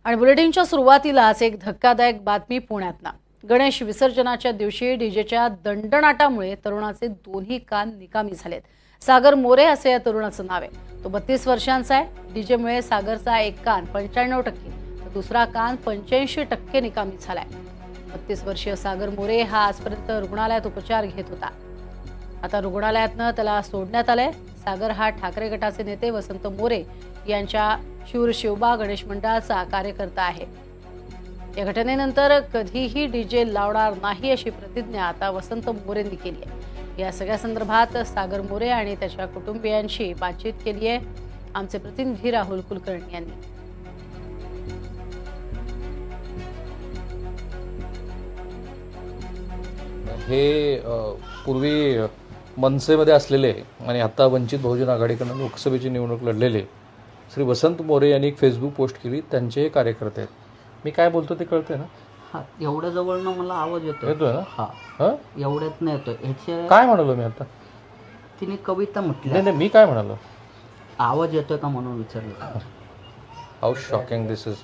आणि बुलेटिनच्या सुरुवातीलाच एक धक्कादायक बातमी पुण्यातनं. गणेश विसर्जनाच्या दिवशी डीजेच्या दणदणाटामुळे तरुणाचे दोन्ही कान निकामी झालेत. सागर मोरे असे या तरुणाचं नाव आहे. तो 32 वर्षांचा आहे. डीजेमुळे सागरचा एक कान 95% तर दुसरा कान 85% निकामी झालाय. 32 वर्षीय सागर मोरे हा आजपर्यंत रुग्णालयात उपचार घेत होता. आता रुग्णालयातनं त्याला सोडण्यात आलंय. सागर हा ठाकरे गटाचे नेते वसंत मोरे यांच्या शूर शिवबा गणेश मंडळाचा कार्यकर्ता आहे. या घटनेनंतर कधीही डीजे लावणार नाही अशी प्रतिज्ञा आता वसंत मोरेंनी केली आहे. या सगळ्या संदर्भात सागर मोरे आणि त्याच्या कुटुंबियांशी बातचीत केली आहे आमचे प्रतिनिधी राहुल कुलकर्णी यांनी. हे पूर्वी मनसेमध्ये असलेले आणि आता वंचित बहुजन आघाडीकडून लोकसभेची निवडणूक लढलेले श्री वसंत मोरे यांनी एक फेसबुक पोस्ट केली. त्यांचे कार्यकर्ते आहेत. मी काय बोलतो ते कळतंय ना? हा, एवढ्या जवळनं मला आवाज येतोय ना? हा, एवढ्यात नाही येतोय. ह्याचे काय म्हणालो मी आता? तिने कविता म्हटली. नाही, मी काय म्हणालो? आवाज येतोय का म्हणून विचारलं. How shocking this is,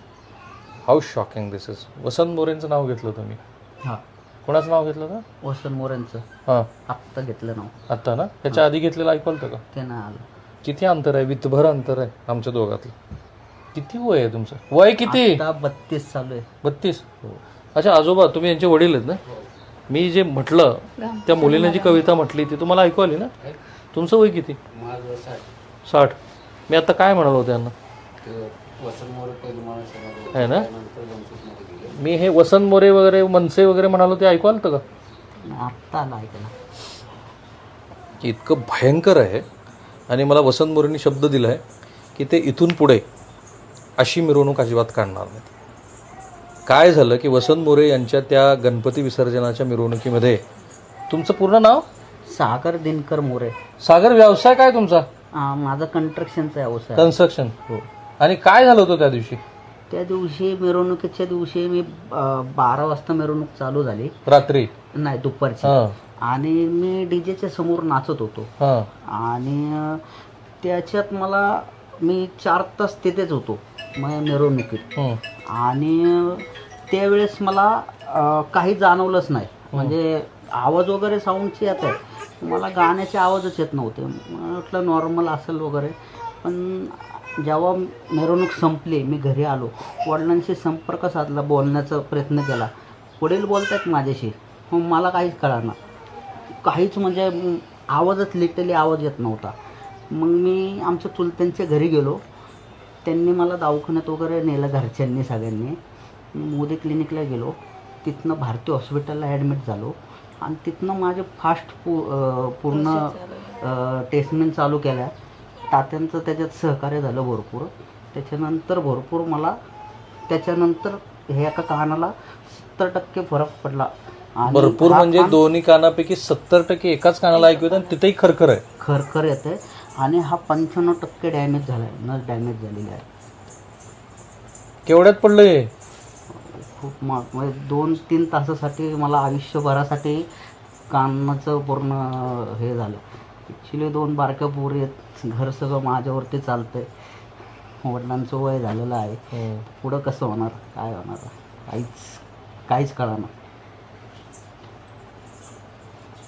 how shocking this is. Vasant मोरेंचं नाव घेतलं तुम्ही? हा, कोणाचं नाव घेतलं का? वसंत मोरेंचं. हां, आत्ता घेतलं नाव. आत्ता ना? त्याच्या आधी घेतलेलं ऐकू आलं का? ते नाही आलं. किती अंतर आहे? वितभर अंतर आहे आमच्या दोघातलं. किती वय आहे तुमचं? वय किती? आता 32 चालू आहे. 32. अच्छा, आजोबा तुम्ही यांचे वडील आहेत ना? मी जे म्हटलं त्या मुलीने जी कविता म्हटली ती तुम्हाला ऐकू आली ना? तुमचं वय किती? 60. मी आता काय म्हणालो त्यांना आहे ना? मी हे वसंत मोरे वगैरे मनसे वगैरे म्हणालो ते ऐकू आलं का? आत्ता आलं ऐकायला. इतकं भयंकर आहे. आणि मला वसंत मोरेंनी शब्द दिला आहे की ते इथून पुढे अशी मिरवणूक अजिबात काढणार नाहीत. काय झालं की वसंत मोरे यांच्या त्या गणपती विसर्जनाच्या मिरवणुकीमध्ये तुमचं पूर्ण नाव? सागर दिनकर मोरे. सागर, व्यवसाय काय तुमचा? माझा कंस्ट्रक्शनचा व्यवसाय. कन्स्ट्रक्शन. हो. आणि काय झालं होतं त्या दिवशी? त्या दिवशी मिरवणुकीच्या दिवशी मी 12 वाजता मिरवणूक चालू झाली. रात्री? नाही, दुपारची. आणि मी डीजेच्या समोर नाचत होतो. आणि त्याच्यात मी 4 तास तिथेच होतो मिरवणुकीत. आणि त्यावेळेस मला काही जाणवलंच नाही. म्हणजे आवाज वगैरे साऊंडचे येत आहे, मला गाण्याचे आवाजच येत नव्हते. म्हटलं नॉर्मल असेल वगैरे. पण जेव्हा मिरवणूक संपली, मी घरी आलो, वडिलांशी संपर्क साधला, बोलण्याचा प्रयत्न केला. वडील बोलत आहेत माझ्याशी, मग मला काहीच कळणार, काहीच म्हणजे आवाजच लिटरली आवाज येत नव्हता. मग मी आमच्या चुलत्यांच्या घरी गेलो. त्यांनी मला दवाखान्यात वगैरे नेलं, घरच्यांनी सगळ्यांनी. मोदी क्लिनिकला गेलो, तिथनं भारती हॉस्पिटलला ॲडमिट झालो. आणि तिथनं माझे फास्ट पूर्ण ट्रीटमेंट चालू केल्या. तात्यांचं त्याच्यात सहकार्य झालं भरपूर. त्याच्यानंतर हे एका कानाला 70% फरक पडला. भरपूर म्हणजे दोन्ही कानापैकी 70% एकाच कानाला ऐकू येतं आणि तिथेही खरखर आहे. खरखर येते. आणि हा 95% डॅमेज झाला आहे, नस डॅमेज झालेली आहे. केवढ्यात पडलं हे? खूप म्हणजे 2-3 तासासाठी मला आयुष्यभरासाठी कानाचं पूर्ण हे झालं. ॲक्च्युली 2 बारक्या पोरी आहेत, घर सगळं माझ्यावरती चालतंय. वडिलांचं वय झालेलं आहे. पुढं कसं होणार, काय होणार, काहीच कळणार.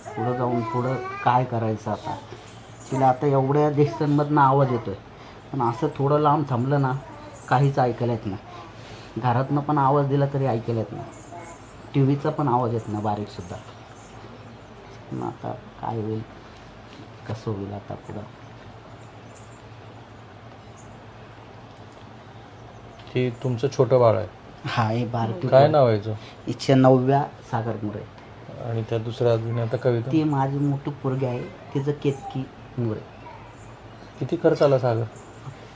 पुढं जाऊन पुढं काय करायचं आता. तिला आता एवढ्या डिस्टन्समधनं आवाज येतोय, पण असं थोडं लांब थांबलं ना, काहीच ऐकायला येत नाही. घरातनं पण आवाज दिला तरी ऐकायला येत नाही. टी व्हीचा पण आवाज येत नाही, बारीकसुद्धा. पण आता काय होईल, कसं होईल आता पुढं. हे तुमचं छोटं बाळ आहे? हा, हे बारकी. काय नाव आहे? इच्छा 9व्या सागर मोरे. आणि त्या दुसऱ्या अजून आता कविता? ती माझी मोठी पोरगी आहे, तिचं केतकी मोरे. किती खर्च आला सागर?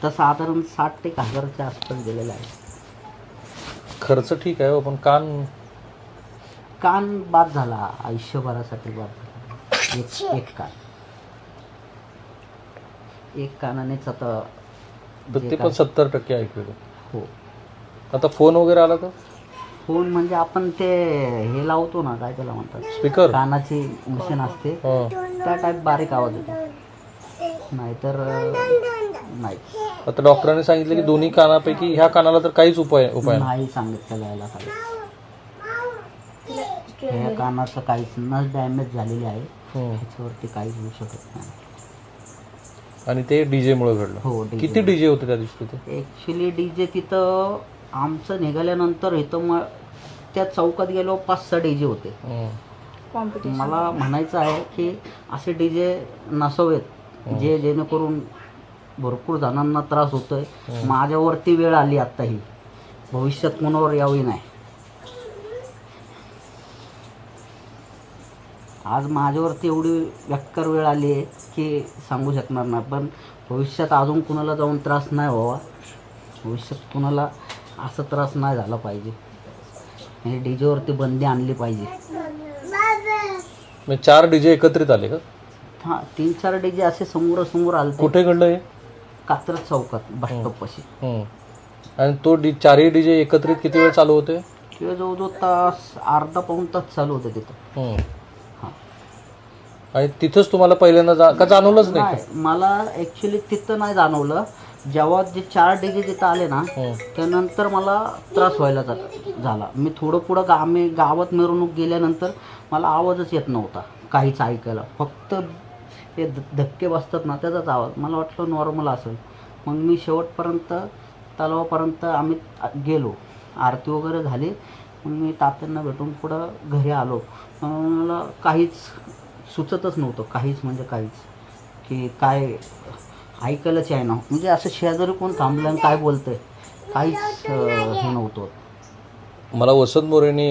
तर साधारण 60 ते 1,000च्या आसपास गेलेला आहे. खर्च ठीक आहे, पण कान बाद झाला, आयुष्यभरासाठी बाद झाला. एक कानानेच आता ते पण 70% ऐकू येतं. हो. आता फोन वगैरे आला तर? फोन म्हणजे आपण ते हे लावतो ना, काय त्याला म्हणतात, स्पीकर, कानाची मशीन असते, त्या टाईप बारीक आवाज येतो. नाहीतर नाही. आता डॉक्टरांनी सांगितलं की दोन्ही कानापैकी ह्या कानाला तर काहीच उपाय नाही सांगितलं यायला काही. ह्या कानाचं काहीच नस डॅमेज झालेली आहे, त्याच्यावरती काहीच होऊ शकत नाही. आणि ते डीजे मुळे घडलं. हो, किती डीजे होते त्या दिवशी तिथे? ॲक्च्युली डीजे तिथं आमचं निघाल्यानंतर इथं मग त्या चौकात गेलो 5-6 डीजे होते. मला म्हणायचं आहे की असे डीजे नसावेत जे जेणेकरून भरपूर जणांना त्रास होतोय. माझ्यावरती वेळ आली आता ही, भविष्यात कोणावर यावी नाही. आज माझ्यावरती एवढी बेकार वेळ आली आहे की सांगू शकणार नाही, पण भविष्यात अजून कुणाला जाऊन त्रास नाही व्हावा, भविष्यात कुणाला असा त्रास नाही झाला पाहिजे. म्हणजे डीजेवरती बंदी आणली पाहिजे. 4 डीजे एकत्रित आले का? हां, 3-4 डीजे असे समोरासमोर आले. कुठे घडलं हे? कात्रज चौकात बस स्टॉपपाशी. आणि तो 4ही डीजे एकत्रित किती वेळ चालू होते? किंवा जवळजवळ तास, अर्धा-पाऊण तास चालू होते तिथं. आणि तिथंच तुम्हाला पहिल्यांदा का जाणवलंच नाही? मला ॲक्च्युली तिथं नाही जाणवलं. जेव्हा जे 4 डीजे जिथं आले ना, त्यानंतर मला त्रास व्हायला झाला. मी थोडं पुढं आम्ही गावात मिरवणूक गेल्यानंतर मला आवाजच येत नव्हता काहीच ऐकायला. फक्त ते धक्के बसतात ना, त्याचाच आवाज. मला वाटलं नॉर्मल असेल. मग मी शेवटपर्यंत तलावापर्यंत आम्ही गेलो, आरती वगैरे झाली. मग मी तात्यांना भेटून पुढं घरी आलो. मला काहीच सुचतच नव्हतं, काहीच म्हणजे काहीच, की काय ऐकायलाच आहे ना. म्हणजे असं शेजारी कोण थांबलं आणि काय बोलतंय काहीच हे नव्हतं. मला वसंत मोरेंनी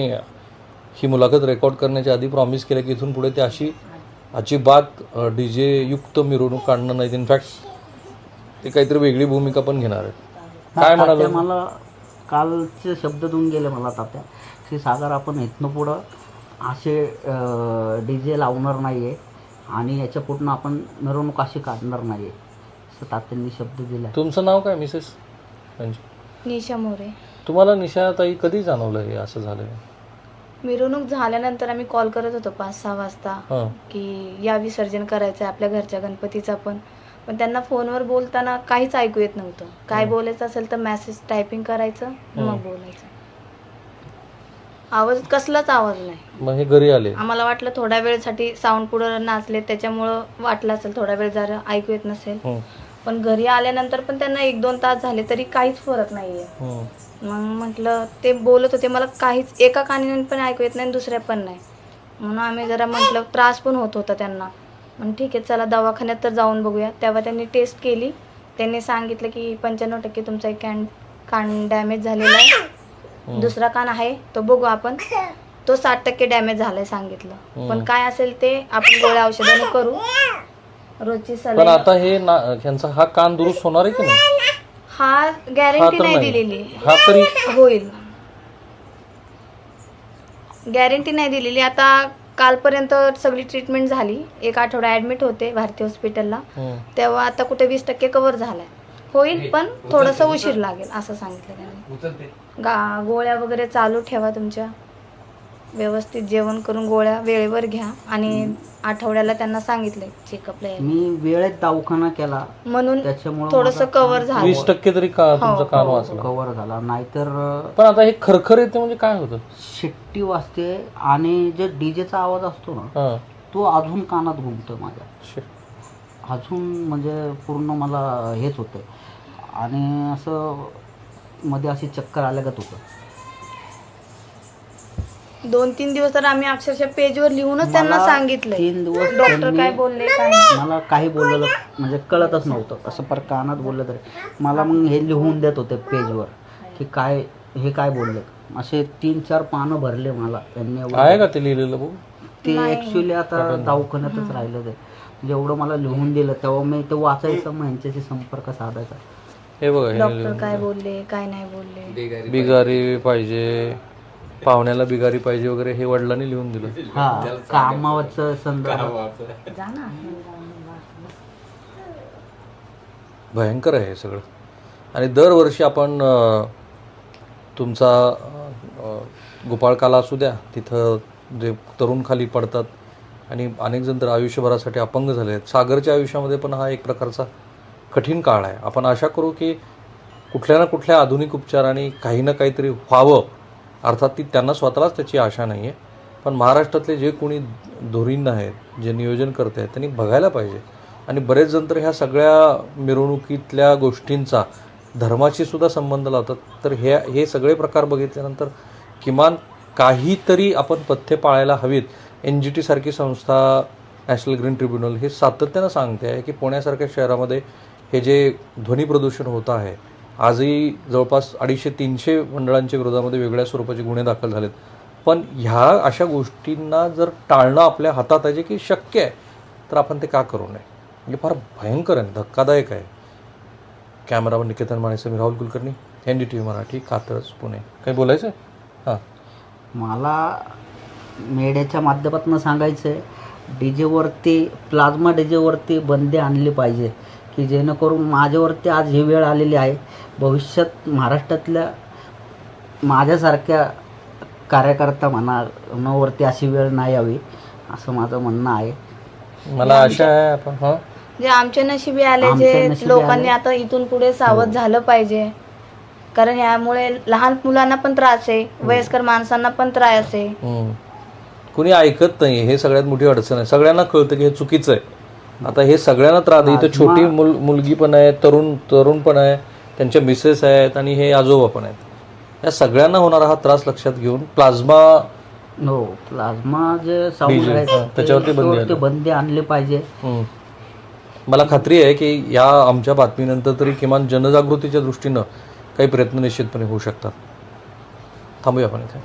ही मुलाखत रेकॉर्ड करण्याच्या आधी प्रॉमिस केलं की इथून पुढे ते अशी अजिबात डीजे युक्त मिरवणूक काढणार नाहीत. इनफॅक्ट ते काहीतरी वेगळी भूमिका पण घेणार आहेत. काय म्हणाले? मला कालचे शब्द देऊन गेले मला तात्या की सागर आपण इथनं पुढं असे डीजे लावणार नाही आहे आणि याच्या पुढून आपण मिरवणूक अशी काढणार नाही आहे, असं तात्यांनी शब्द दिला. तुमचं नाव काय मिसेस? निशा मोरे. तुम्हाला निशाताई कधी जाणवलं हे असं झालं? मिरवणूक झाल्यानंतर आम्ही कॉल करत होतो 5-6 वाजता की या विसर्जन करायचं आहे आपल्या घरच्या गणपतीचा. पण त्यांना फोनवर बोलताना काहीच ऐकू येत नव्हतं. काय बोलायचं असेल तर मेसेज टायपिंग करायचं, मग बोलायचं. आवाज कसलाच आवाज नाही. मग हे घरी आले, आम्हाला वाटलं थोड्या वेळसाठी साऊंड पुढं नाचले त्याच्यामुळं वाटलं असेल थोड्या वेळ जरा ऐकू येत नसेल. पण घरी आल्यानंतर पण त्यांना 1-2 तास झाले तरी काहीच फरक नाहीये. मग म्हटलं ते बोलत होते, मला काहीच एका कानाने पण ऐकू येत नाही आणि दुसऱ्या पण नाही. म्हणून आम्ही जरा म्हटलं त्रास पण होत होता त्यांना. मग ठीक आहे चला दवाखान्यात तर जाऊन बघूया. तेव्हा त्यांनी टेस्ट केली. त्यांनी सांगितलं की 95% तुमचा एक कान डॅमेज झालेला आहे. दुसरा कान आहे तो बघू आपण, तो 60% डॅमेज झालाय सांगितलं. पण काय असेल ते आपण गोळ्या औषधाने करू, रोजची पण सलाईन. आता हे ह्यांचा हा कान दुरुस्त होणार आहे की नाही? हा गॅरंटी नाही दिलेली. हा तरी होईल, गॅरंटी नाही दिलेली. आता कालपर्यंत सगळी ट्रीटमेंट झाली, 1 आठवडा ऍडमिट होते भारती हॉस्पिटलला. तेव्हा आता कुठे 20% कव्हर झालाय. होईल पण थोडंसं उशीर लागेल असं सांगितलं त्यांनी. गोळ्या वगैरे चालू ठेवा तुमच्या, व्यवस्थित जेवण करून गोळ्या वेळेवर घ्या. आणि आठवड्याला त्यांना सांगितलंय चेकअपला यायला. मी वेळेत दवाखाना केला म्हणून त्याच्यामुळे थोडंसं कव्हर झालं. 20% तरी तुमचा कान वाचला. कव्हर झाला. नाहीतर पण आता हे खरखर येते म्हणजे काय होतं? शिट्टी वाजते आणि जे डीजेचा आवाज असतो ना तो अजून कानात घुमतो माझ्या. अजून म्हणजे पूर्ण मला हेच होतं आणि असं मध्ये अशी चक्कर आल्यागत होतं. 2-3 दिवस तर आम्ही अक्षरशः पेजवर लिहूनच त्यांना सांगितलंय. 3 दिवस डॉक्टर काय बोलले काय नाही. मला काही बोललेलं म्हणजे कळतच नव्हतं. असं पर कानात बोललं तरी मला मग हे लिहून देत होते पेजवर की काय हे काय बोलले. असे 3-4 पानं भरले मला त्यांनी. आहे का ते लिहिलेलं बघू? ते ॲक्च्युली आता दवाखान्यातच राहिलं ते. जेवढं मला लिहून दिलं तेव्हा मी ते वाचायचं, मग यांच्याशी संपर्क साधायचा. हे बघा, डॉक्टर काय बोलले काय नाही बोलले. बिगारी पाहिजे, पाहुण्याला बिगारी पाहिजे वगैरे हे वडिलांनी लिहून दिलं. हा, कामावरचं संदर्भ. भयंकर आहे हे सगळं. आणि दरवर्षी आपण तुमचा गोपाळकाला असू द्या, तिथं जे तरुण खाली पडतात आणि अनेक जण तर आयुष्यभरासाठी अपंग झाले आहेत. सागरच्या आयुष्यामध्ये पण हा एक प्रकारचा कठीण काळ आहे. आपण आशा करू की कुठल्या ना कुठल्या आधुनिक उपचाराने काही ना काहीतरी व्हावं. अर्थात ती त्यांना स्वतःलाच त्याची आशा नाही आहे, पण महाराष्ट्रातले जे कोणी धुरीण आहेत, जे नियोजन करत आहेत, त्यांनी बघायला पाहिजे. आणि बरेच जण तर ह्या सगळ्या मिरवणुकीतल्या गोष्टींचा धर्माशी सुद्धा संबंध लावतात. तर हे सगळे प्रकार बघितल्यानंतर किमान काहीतरी आपण पथ्य पाळायला हवीत. NGT सारखी संस्था, नॅशनल ग्रीन ट्रिब्युनल हे सातत्यानं सांगते आहे की पुण्यासारख्या शहरामध्ये हे जे ध्वनी प्रदूषण होतं आहे, आजही जवळपास 250-300 मंडळांच्या विरोधामध्ये वेगळ्या स्वरूपाचे गुन्हे दाखल झालेत. पण ह्या अशा गोष्टींना जर टाळणं आपल्या हातात आहे, जे की शक्य आहे, तर आपण ते का करू नये? म्हणजे फार भयंकर आहे, धक्कादायक आहे. कॅमेरामन निकेतन मानेसह मी राहुल कुलकर्णी, NDTV मराठी, कात्रज, पुणे. काही बोलायचं आहे? हां. मला मीडियाच्या माध्यमातून सांगायचं आहे, डीजेवरती, प्लाझ्मा डीजेवरती बंदी आणली पाहिजे, की जेणेकरून माझ्यावरती आज ही वेळ आलेली आहे. भविष्यात महाराष्ट्रातल्या माझ्यासारख्या कार्यकर्ता वरती अशी वेळ नाही यावी, असं माझं म्हणणं आहे. मला आशा आहे आपण जे आमच्या नशिबी आले, आमच्या जे नशिबी लोकांनी आले. आता इथून पुढे सावध झालं पाहिजे. कारण यामुळे लहान मुलांना पण त्रास आहे, वयस्कर माणसांना पण त्रास आहे. कुणी ऐकत नाही. हे सगळ्यात मोठी अडचण आहे. सगळ्यांना कळतं की हे चुकीचं आहे. आता हे सगळ्यांना त्रास आहे. इथं छोटी मुलगी पण आहे, तरुण पण आहे, त्यांच्या मिसेस आहेत आणि हे आजोबा पण आहेत. या सगळ्यांना होणारा हा त्रास लक्षात घेऊन प्लाझ्मा जे साऊंड DJ, आहे त्याच्यावरती बंदी आणली पाहिजे. मला खात्री आहे की या आमच्या बातमीनंतर तरी किमान जनजागृतीच्या दृष्टीनं काही प्रयत्न निश्चितपणे होऊ शकतात. थांबूया आपण इथे.